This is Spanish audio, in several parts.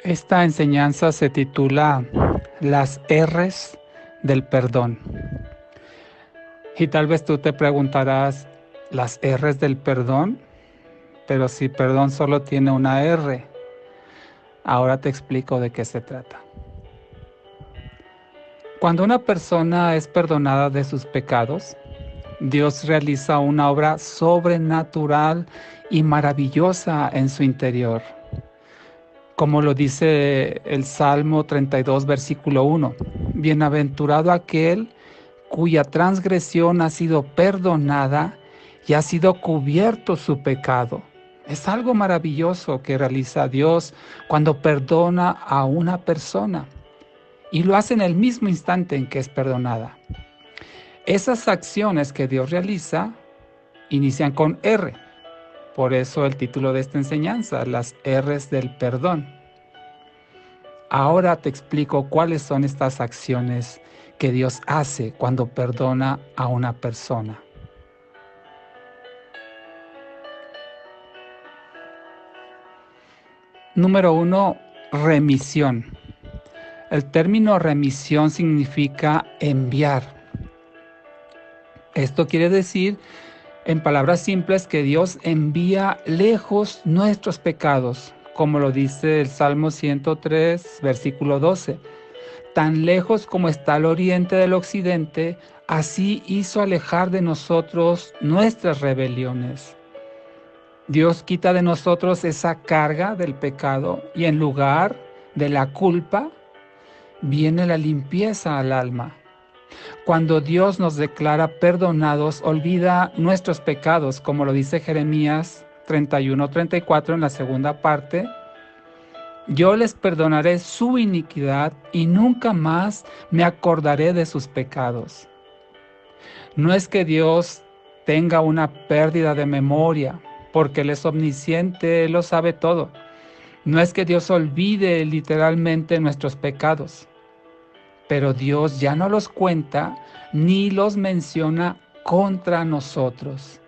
Esta enseñanza se titula Las R's del perdón. Y tal vez tú te preguntarás, ¿las R's del perdón? Pero si perdón solo tiene una R. Ahora te explico de qué se trata. Cuando una persona es perdonada de sus pecados, Dios realiza una obra sobrenatural y maravillosa en su interior. Como lo dice el Salmo 32, versículo 1. Bienaventurado aquel cuya transgresión ha sido perdonada y ha sido cubierto su pecado. Es algo maravilloso que realiza Dios cuando perdona a una persona y lo hace en el mismo instante en que es perdonada. Esas acciones que Dios realiza inician con R. Por eso el título de esta enseñanza, las R's del perdón. Ahora te explico cuáles son estas acciones que Dios hace cuando perdona a una persona. Número 1, remisión. El término remisión significa enviar. Esto quiere decir, en palabras simples, que Dios envía lejos nuestros pecados, como lo dice el Salmo 103, versículo 12. Tan lejos como está el oriente del occidente, así hizo alejar de nosotros nuestras rebeliones. Dios quita de nosotros esa carga del pecado y en lugar de la culpa viene la limpieza al alma. Cuando Dios nos declara perdonados, olvida nuestros pecados, como lo dice Jeremías 31-34 en la segunda parte. Yo les perdonaré su iniquidad y nunca más me acordaré de sus pecados. No es que Dios tenga una pérdida de memoria, porque Él es omnisciente, Él lo sabe todo. No es que Dios olvide literalmente nuestros pecados, pero Dios ya no los cuenta ni los menciona contra nosotros.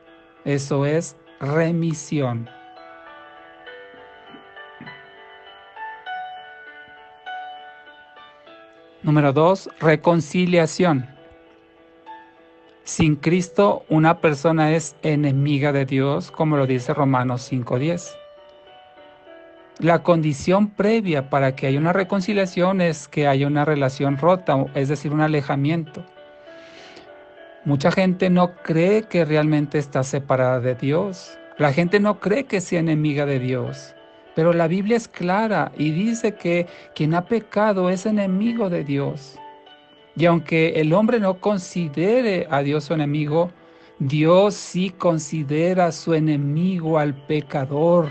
Eso es remisión. Número 2, reconciliación. Sin Cristo, una persona es enemiga de Dios, como lo dice Romanos 5:10. La condición previa para que haya una reconciliación es que haya una relación rota, es decir, un alejamiento. Mucha gente no cree que realmente está separada de Dios. La gente no cree que sea enemiga de Dios. Pero la Biblia es clara y dice que quien ha pecado es enemigo de Dios. Y aunque el hombre no considere a Dios su enemigo, Dios sí considera su enemigo al pecador.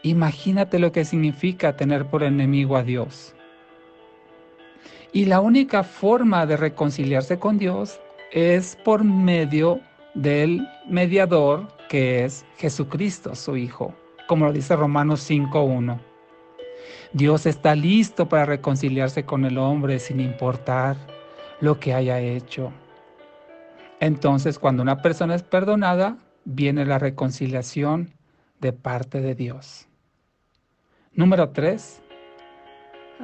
Imagínate lo que significa tener por enemigo a Dios. Y la única forma de reconciliarse con Dios es por medio del mediador que es Jesucristo, su Hijo, como lo dice Romanos 5:1. Dios está listo para reconciliarse con el hombre sin importar lo que haya hecho. Entonces, cuando una persona es perdonada, viene la reconciliación de parte de Dios. Número 3,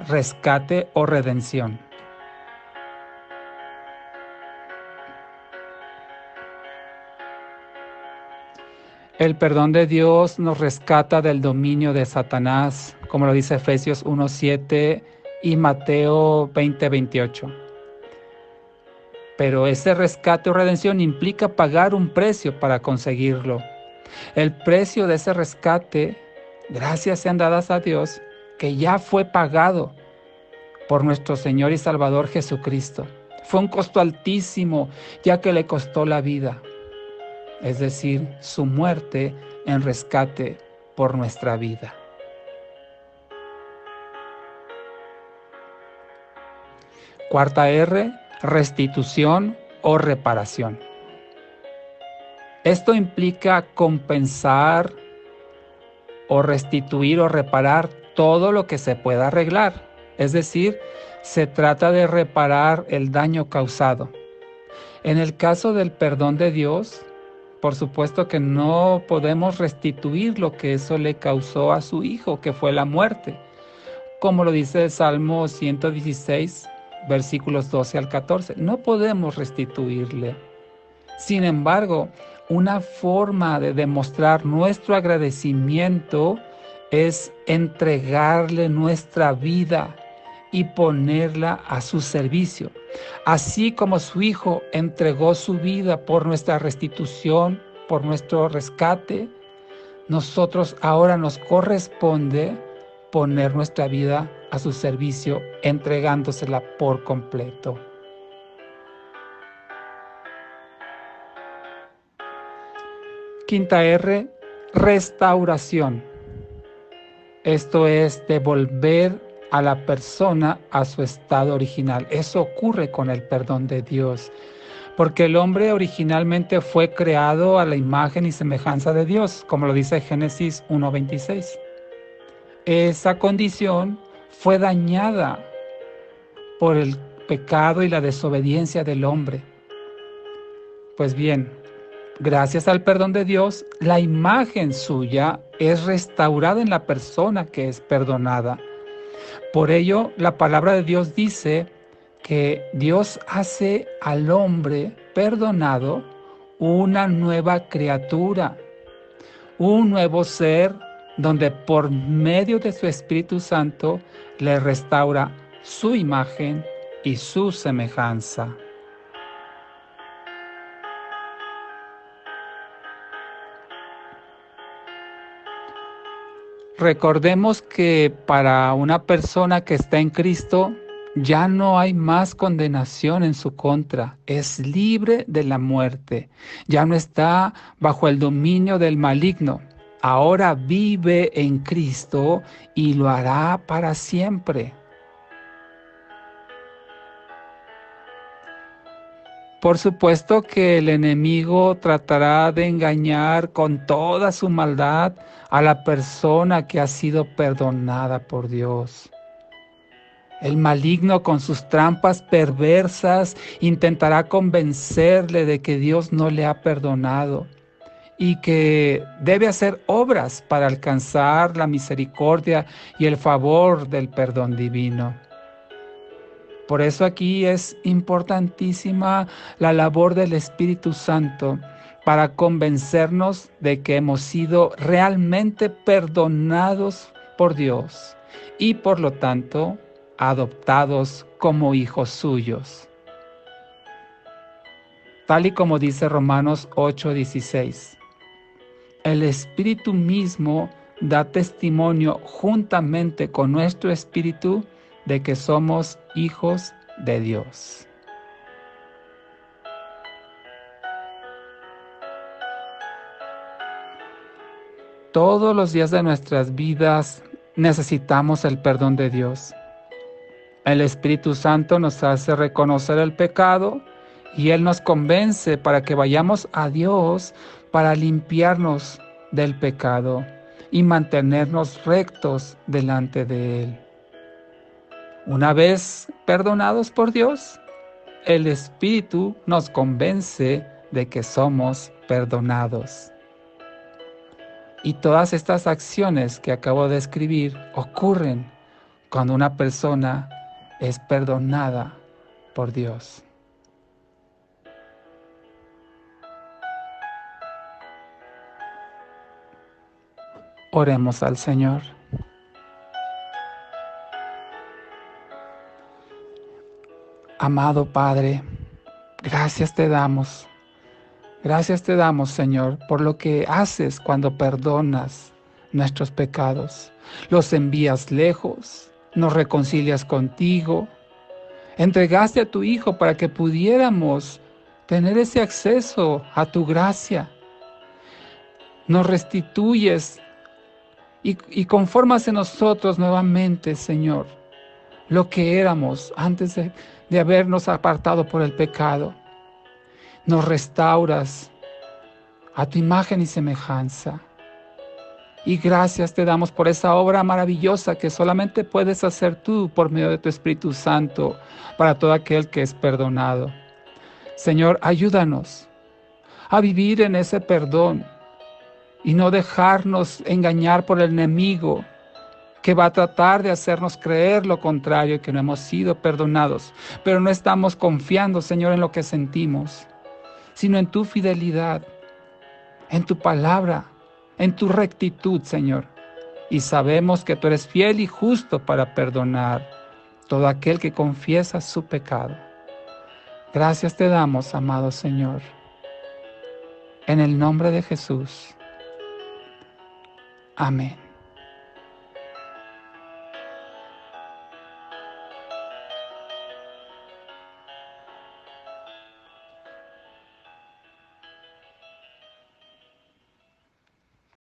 rescate o redención. El perdón de Dios nos rescata del dominio de Satanás, como lo dice Efesios 1:7 y Mateo 20:28. Pero ese rescate o redención implica pagar un precio para conseguirlo. El precio de ese rescate, gracias sean dadas a Dios, que ya fue pagado por nuestro Señor y Salvador Jesucristo. Fue un costo altísimo, ya que le costó la vida, es decir, su muerte en rescate por nuestra vida. Cuarta R, restitución o reparación. Esto implica compensar o restituir o reparar todo lo que se pueda arreglar. Es decir, se trata de reparar el daño causado. En el caso del perdón de Dios, por supuesto que no podemos restituir lo que eso le causó a su Hijo, que fue la muerte. como lo dice el Salmo 116, versículos 12 al 14. No podemos restituirle. Sin embargo, una forma de demostrar nuestro agradecimiento es entregarle nuestra vida y ponerla a su servicio. Así como su Hijo entregó su vida por nuestra restitución, por nuestro rescate, nosotros ahora nos corresponde poner nuestra vida a su servicio, entregándosela por completo. Quinta R, restauración. Esto es devolver a la persona a su estado original. Eso ocurre con el perdón de Dios, porque el hombre originalmente fue creado a la imagen y semejanza de Dios, como lo dice Génesis 1:26. Esa condición fue dañada por el pecado y la desobediencia del hombre. Pues bien, gracias al perdón de Dios, la imagen suya es restaurada en la persona que es perdonada. Por ello, la palabra de Dios dice que Dios hace al hombre perdonado una nueva criatura, un nuevo ser, donde por medio de su Espíritu Santo le restaura su imagen y su semejanza. Recordemos que para una persona que está en Cristo, ya no hay más condenación en su contra. Es libre de la muerte. Ya no está bajo el dominio del maligno. Ahora vive en Cristo y lo hará para siempre. Por supuesto que el enemigo tratará de engañar con toda su maldad a la persona que ha sido perdonada por Dios. El maligno, con sus trampas perversas, intentará convencerle de que Dios no le ha perdonado y que debe hacer obras para alcanzar la misericordia y el favor del perdón divino. Por eso aquí es importantísima la labor del Espíritu Santo para convencernos de que hemos sido realmente perdonados por Dios y por lo tanto adoptados como hijos suyos. Tal y como dice Romanos 8:16, el Espíritu mismo da testimonio juntamente con nuestro espíritu de que somos hijos de Dios. Todos los días de nuestras vidas necesitamos el perdón de Dios. El Espíritu Santo nos hace reconocer el pecado y Él nos convence para que vayamos a Dios para limpiarnos del pecado y mantenernos rectos delante de Él. Una vez perdonados por Dios, el Espíritu nos convence de que somos perdonados. Y todas estas acciones que acabo de escribir ocurren cuando una persona es perdonada por Dios. Oremos al Señor. Amado Padre, gracias te damos. Gracias te damos, Señor, por lo que haces cuando perdonas nuestros pecados. Los envías lejos, nos reconcilias contigo. Entregaste a tu Hijo para que pudiéramos tener ese acceso a tu gracia. Nos restituyes y conformas en nosotros nuevamente, Señor, lo que éramos antes de habernos apartado por el pecado. Nos restauras a tu imagen y semejanza. Y gracias te damos por esa obra maravillosa que solamente puedes hacer tú por medio de tu Espíritu Santo para todo aquel que es perdonado. Señor, ayúdanos a vivir en ese perdón y no dejarnos engañar por el enemigo que va a tratar de hacernos creer lo contrario, que no hemos sido perdonados. Pero no estamos confiando, Señor, en lo que sentimos, sino en tu fidelidad, en tu palabra, en tu rectitud, Señor. Y sabemos que tú eres fiel y justo para perdonar todo aquel que confiesa su pecado. Gracias te damos, amado Señor, en el nombre de Jesús. Amén.